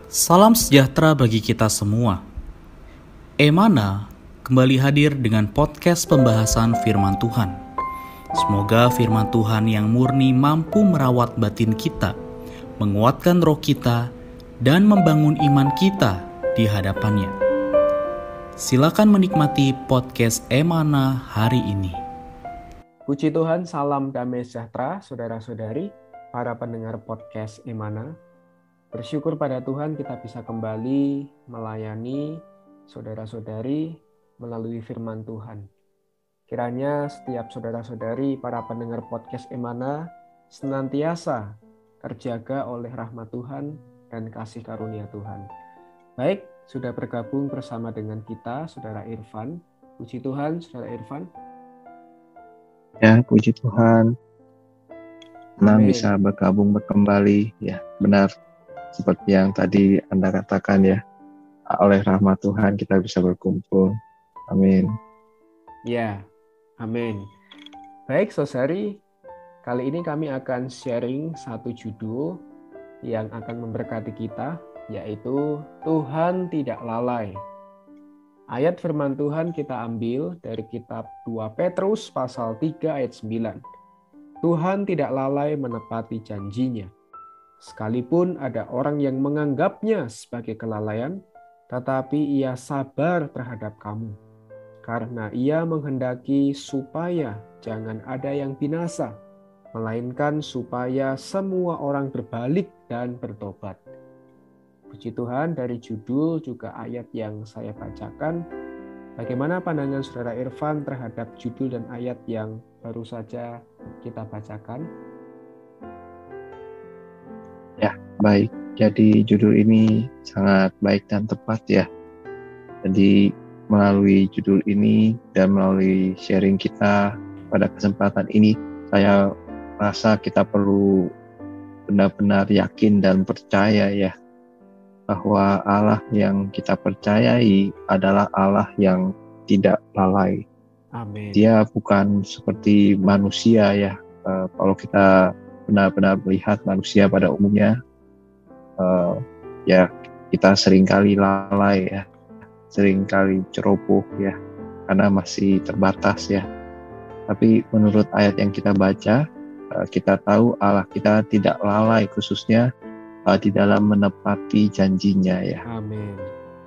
Salam sejahtera bagi kita semua. Emana kembali hadir dengan podcast pembahasan firman Tuhan. Semoga firman Tuhan yang murni mampu merawat batin kita, menguatkan roh kita, dan membangun iman kita di hadapannya. Silakan menikmati podcast Emana hari ini. Puji Tuhan, salam damai sejahtera saudara-saudari, para pendengar podcast Emana. Bersyukur pada Tuhan kita bisa kembali melayani saudara-saudari melalui firman Tuhan. Kiranya setiap saudara-saudari para pendengar podcast Emana senantiasa terjaga oleh rahmat Tuhan dan kasih karunia Tuhan. Baik, sudah bergabung bersama dengan kita Saudara Irfan. Puji Tuhan, Saudara Irfan. Ya, puji Tuhan. Senang Amin. bisa bergabung kembali. Ya, benar. Seperti yang tadi Anda katakan ya, oleh rahmat Tuhan kita bisa berkumpul. Amin. Ya, amin. Baik, saudari, kali ini kami akan sharing satu judul yang akan memberkati kita, yaitu Tuhan Tidak Lalai. Ayat firman Tuhan kita ambil dari kitab 2 Petrus pasal 3 ayat 9. Tuhan tidak lalai menepati janjinya. Sekalipun ada orang yang menganggapnya sebagai kelalaian, tetapi ia sabar terhadap kamu. Karena ia menghendaki supaya jangan ada yang binasa, melainkan supaya semua orang berbalik dan bertobat. Puji Tuhan, dari judul juga ayat yang saya bacakan. Bagaimana pandangan Saudara Irfan terhadap judul dan ayat yang baru saja kita bacakan? Ya, baik. Jadi judul ini sangat baik dan tepat ya. Jadi melalui judul ini dan melalui sharing kita pada kesempatan ini, saya rasa kita perlu benar-benar yakin dan percaya ya, bahwa Allah yang kita percayai adalah Allah yang tidak lalai. Amin. Dia bukan seperti manusia ya. Kalau kita benar-benar melihat manusia pada umumnya, ya kita seringkali lalai ya, seringkali ceroboh ya, karena masih terbatas ya. Tapi menurut ayat yang kita baca, kita tahu Allah kita tidak lalai, khususnya di dalam menepati janjinya ya. Amin.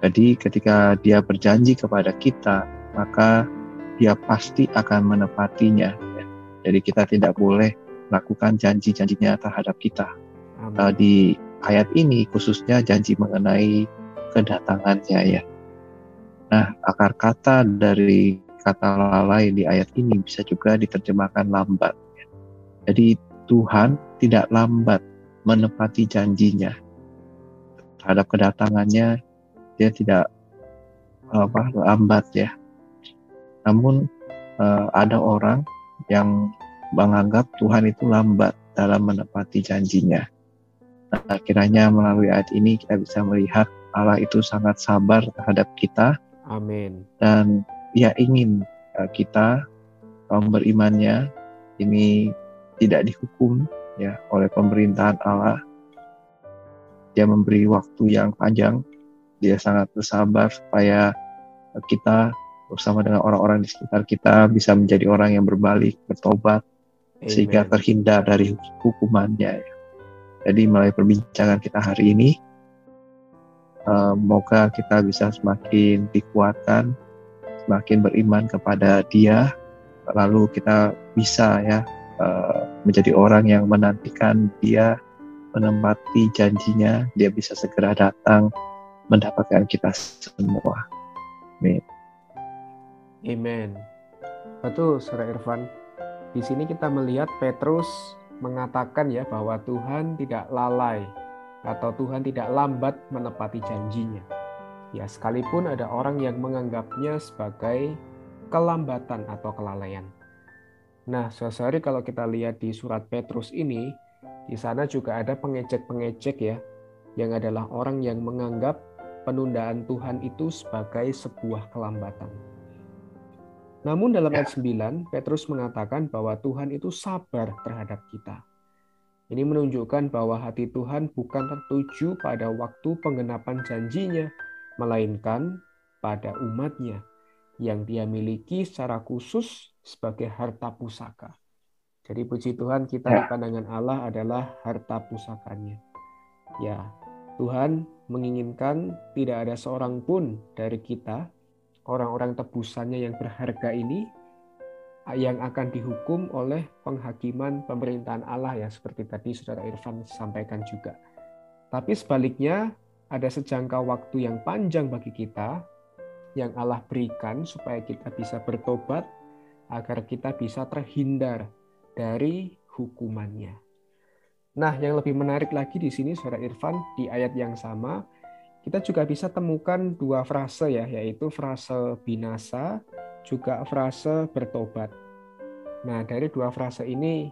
Jadi ketika Dia berjanji kepada kita, maka Dia pasti akan menepatinya ya. Jadi kita tidak boleh melakukan janji-janjinya terhadap kita. Di ayat ini khususnya janji mengenai kedatangannya ya. Nah, akar kata dari kata lalai di ayat ini bisa juga diterjemahkan lambat ya. Jadi Tuhan tidak lambat menepati janjinya terhadap kedatangannya. Dia tidak lambat ya. Namun ada orang yang menganggap Tuhan itu lambat dalam menepati janjinya. Nah, kiranya melalui ayat ini kita bisa melihat Allah itu sangat sabar terhadap kita. Amin. Dan Dia ingin kita kaum berimannya ini tidak dihukum ya oleh pemerintahan Allah. Dia memberi waktu yang panjang. Dia sangat bersabar supaya kita bersama dengan orang-orang di sekitar kita bisa menjadi orang yang berbalik, bertobat, sehingga terhindar dari hukumannya. Jadi melalui perbincangan kita hari ini, semoga kita bisa semakin dikuatkan, semakin beriman kepada Dia, lalu kita bisa ya menjadi orang yang menantikan Dia menempati janjinya. Dia bisa segera datang mendapatkan kita semua. Amin. Amen. Betul, Saudara Irfan. Di sini kita melihat Petrus mengatakan ya bahwa Tuhan tidak lalai atau Tuhan tidak lambat menepati janjinya. Ya, sekalipun ada orang yang menganggapnya sebagai kelambatan atau kelalaian. Nah, saudari, kalau kita lihat di surat Petrus ini, di sana juga ada pengecek-pengecek ya, yang adalah orang yang menganggap penundaan Tuhan itu sebagai sebuah kelambatan. Namun dalam ayat 9, Petrus mengatakan bahwa Tuhan itu sabar terhadap kita. Ini menunjukkan bahwa hati Tuhan bukan tertuju pada waktu penggenapan janjinya, melainkan pada umatnya yang dia miliki secara khusus sebagai harta pusaka. Jadi puji Tuhan, kita di pandangan Allah adalah harta pusakanya. Ya, Tuhan menginginkan tidak ada seorang pun dari kita, orang-orang tebusannya yang berharga ini, yang akan dihukum oleh penghakiman pemerintahan Allah, ya, seperti tadi Saudara Irfan sampaikan juga. Tapi sebaliknya, ada sejangka waktu yang panjang bagi kita yang Allah berikan supaya kita bisa bertobat, agar kita bisa terhindar dari hukumannya. Nah, yang lebih menarik lagi di sini Saudara Irfan, di ayat yang sama kita juga bisa temukan dua frase, ya, yaitu frase binasa juga frase bertobat. Nah, dari dua frase ini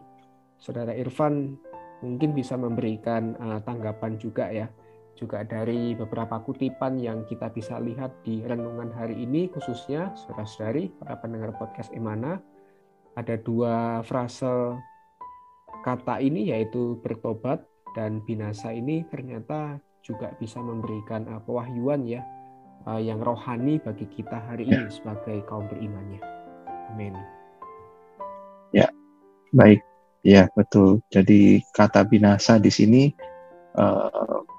Saudara Irfan mungkin bisa memberikan tanggapan juga, ya, juga dari beberapa kutipan yang kita bisa lihat di renungan hari ini, khususnya saudara-saudari para pendengar podcast Emana. Ada dua frase kata ini, yaitu bertobat dan binasa, ini ternyata juga bisa memberikan pewahyuan, ya, yang rohani bagi kita hari ini sebagai kaum berimannya. Amin. Ya, baik. Ya, betul. Jadi kata binasa di sini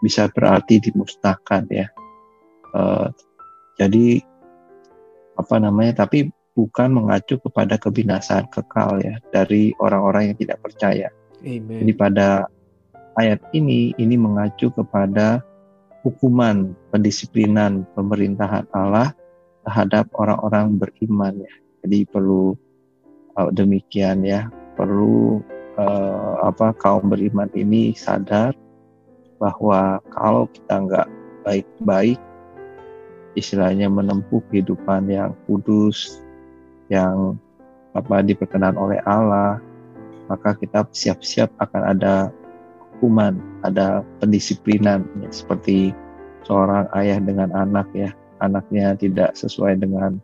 bisa berarti dimusnahkan, ya. Jadi tapi bukan mengacu kepada kebinasaan kekal, ya, dari orang-orang yang tidak percaya. Amen. Jadi pada ayat ini mengacu kepada hukuman pendisiplinan pemerintahan Allah terhadap orang-orang beriman, ya. Jadi perlu demikian, ya, perlu kaum beriman ini sadar bahwa kalau kita nggak baik-baik, istilahnya menempuh kehidupan yang kudus, yang diperkenan oleh Allah, maka kita siap-siap akan ada hukuman, ada pendisiplinan, ya, seperti seorang ayah dengan anak, ya, anaknya tidak sesuai dengan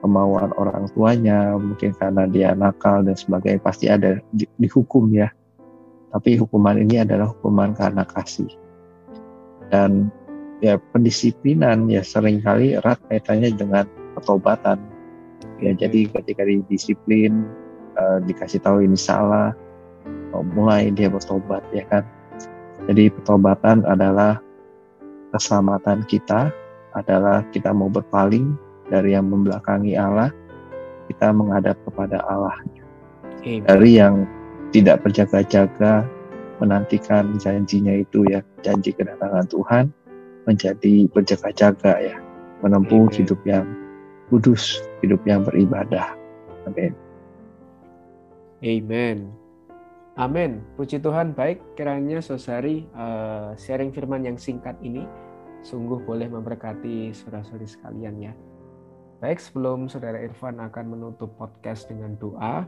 kemauan orang tuanya, mungkin karena dia nakal dan sebagainya, pasti ada dihukum, ya. Tapi hukuman ini adalah hukuman karena kasih. Dan ya, pendisiplinan ya seringkali erat kaitannya dengan pertobatan. Ya, jadi ketika didisiplin, dikasih tahu ini salah, mulai dia bertobat, ya kan. Jadi pertobatan adalah keselamatan kita, adalah kita mau berpaling dari yang membelakangi Allah, kita menghadap kepada Allah. Dari yang tidak berjaga-jaga menantikan janjinya itu, ya, janji kedatangan Tuhan, menjadi berjaga-jaga, ya, menempuh hidup yang kudus, hidup yang beribadah. Amin. Amen. Amin. Puji Tuhan. Baik, kiranya saudari sharing firman yang singkat ini sungguh boleh memberkati saudara-saudari sekalian, ya. Baik, sebelum Saudara Irfan akan menutup podcast dengan doa,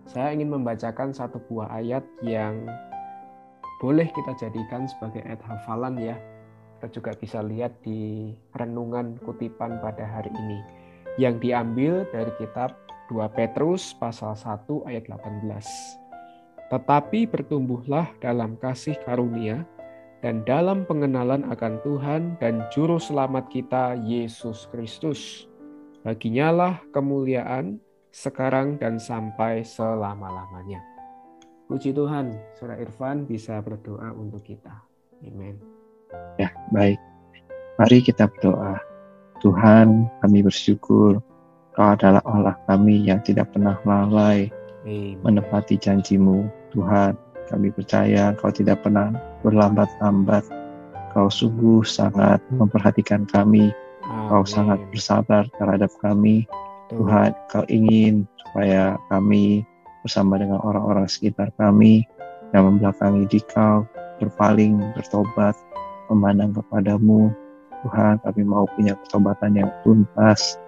saya ingin membacakan satu buah ayat yang boleh kita jadikan sebagai ayat hafalan, ya. Kita juga bisa lihat di renungan kutipan pada hari ini, yang diambil dari kitab 2 Petrus pasal 1 ayat 18. Tetapi bertumbuhlah dalam kasih karunia dan dalam pengenalan akan Tuhan dan Juru Selamat kita, Yesus Kristus. Baginya lah kemuliaan sekarang dan sampai selama-lamanya. Puji Tuhan, Saudara Irfan bisa berdoa untuk kita. Amin. Ya, baik. Mari kita berdoa. Tuhan, kami bersyukur Kau adalah Allah kami yang tidak pernah lalai menepati janji-Mu. Tuhan, kami percaya Kau tidak pernah berlambat-lambat. Kau sungguh sangat memperhatikan kami. Kau sangat bersabar terhadap kami. Tuhan, Kau ingin supaya kami bersama dengan orang-orang sekitar kami yang membelakangi Dikau, berpaling, bertobat, memandang kepadamu. Tuhan, kami mau punya pertobatan yang tuntas.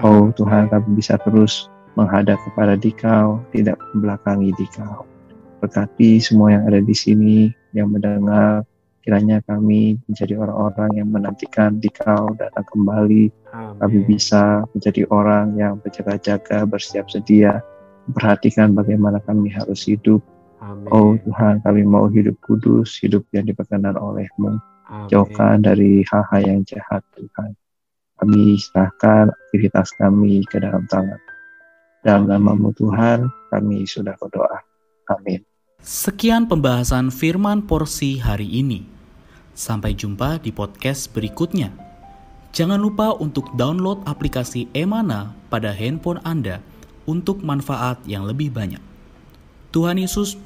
Oh Tuhan, kami bisa terus menghadap kepada Dikau, tidak membelakangi Dikau. Berkati semua yang ada di sini, yang mendengar, kiranya kami menjadi orang-orang yang menantikan Dikau datang kembali. Amin. Kami bisa menjadi orang yang berjaga-jaga, bersiap sedia, memperhatikan bagaimana kami harus hidup. Amin. Oh Tuhan, kami mau hidup kudus, hidup yang diperkenan oleh-Mu. Amin. Jauhkan dari hal-hal yang jahat, Tuhan. Kami serahkan aktivitas kami ke dalam tangan. Dalam nama-Mu Tuhan, kami sudah berdoa. Amin. Sekian pembahasan firman porsi hari ini. Sampai jumpa di podcast berikutnya. Jangan lupa untuk download aplikasi Emana pada handphone Anda untuk manfaat yang lebih banyak. Tuhan Yesus